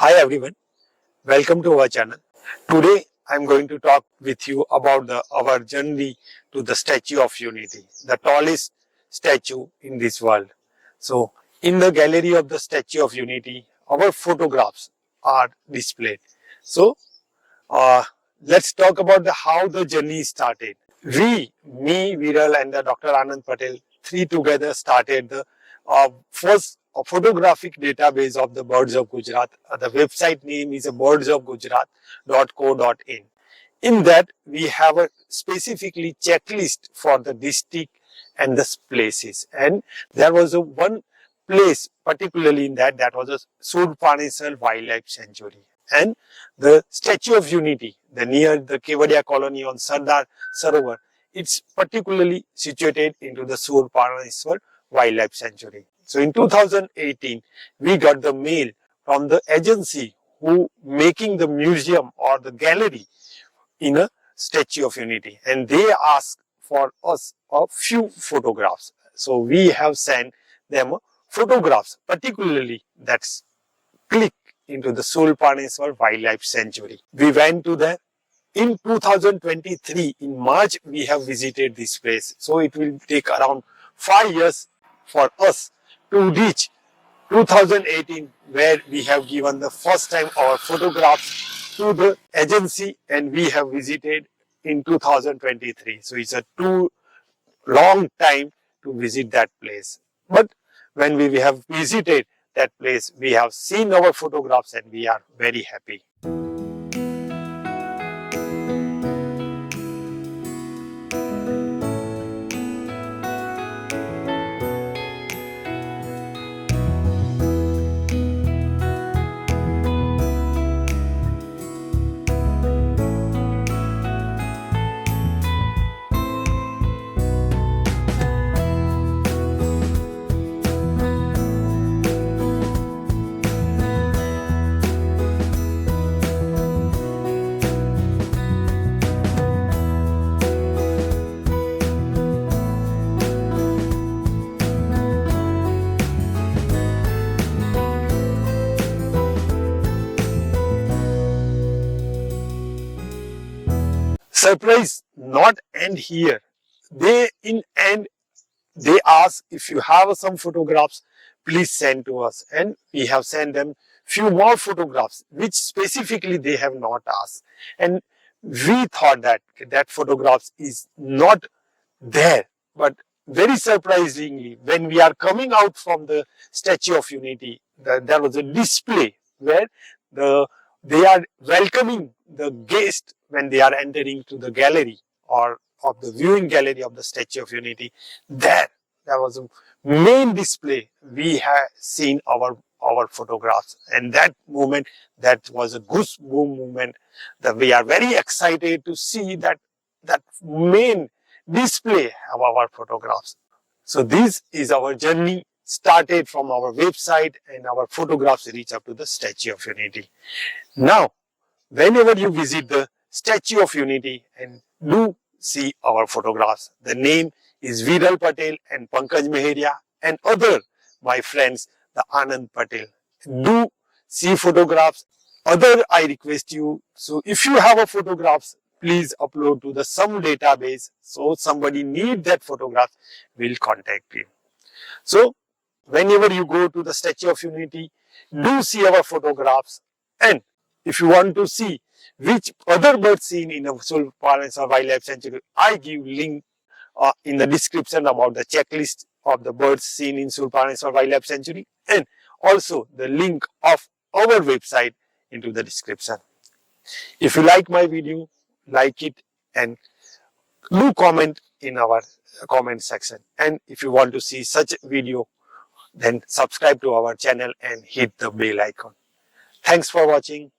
Hi everyone, welcome to our channel. Today I am going to talk with you about our journey to the Statue of Unity, the tallest statue in this world. So in the gallery of the Statue of Unity, our photographs are displayed. So let's talk about how the journey started. Me, Viral and the Dr. Anand Patel, three together started the first photographic database of the birds of Gujarat. The website name is birdsofgujarat.co.in. In that, we have a specifically checklist for the district and the places. And there was one place particularly in that was a Surpanesar Wildlife Sanctuary. And the Statue of Unity, near the Kevadia colony on Sardar Sarovar, it's particularly situated into the Surpanesar Wildlife Sanctuary. So in 2018, we got the mail from the agency who making the museum or the gallery in a Statue of Unity, and they asked for us a few photographs. So we have sent them photographs, particularly that's click into the Surpanesar Wildlife Sanctuary. We went to there. In 2023, in March, we have visited this place. So it will take around 5 years for us to reach 2018, where we have given the first time our photographs to the agency, and we have visited in 2023. So it's a too long time to visit that place. But when we have visited that place, we have seen our photographs and we are very happy. Surprise not end here. They ask if you have some photographs, please send to us, and we have sent them few more photographs which specifically they have not asked, and we thought that photographs is not there. But very surprisingly, when we are coming out from the Statue of Unity, there was a display where they are welcoming the guest when they are entering to the gallery or of the viewing gallery of the Statue of Unity. There was a main display. We have seen our photographs, and that moment, that was a goosebump moment. That we are very excited to see that main display of our photographs. So this is our journey, started from our website, and our photographs reach up to the Statue of Unity. Now, whenever you visit the Statue of Unity, and do see our photographs. The name is Viral Patel and Pankaj Meheria and other my friends, the Anand Patel. Do see photographs. Other, I request you, so if you have a photographs, please upload to the some database. So somebody need that photograph, will contact you. So whenever you go to the Statue of Unity, do see our photographs. And if you want to see which other birds seen in a Surpanesar Wildlife Sanctuary, I give link in the description about the checklist of the birds seen in Surpanesar Wildlife Sanctuary, and also the link of our website into the description. If you like my video, like it and do comment in our comment section. And if you want to see such video, then subscribe to our channel and hit the bell icon. Thanks for watching.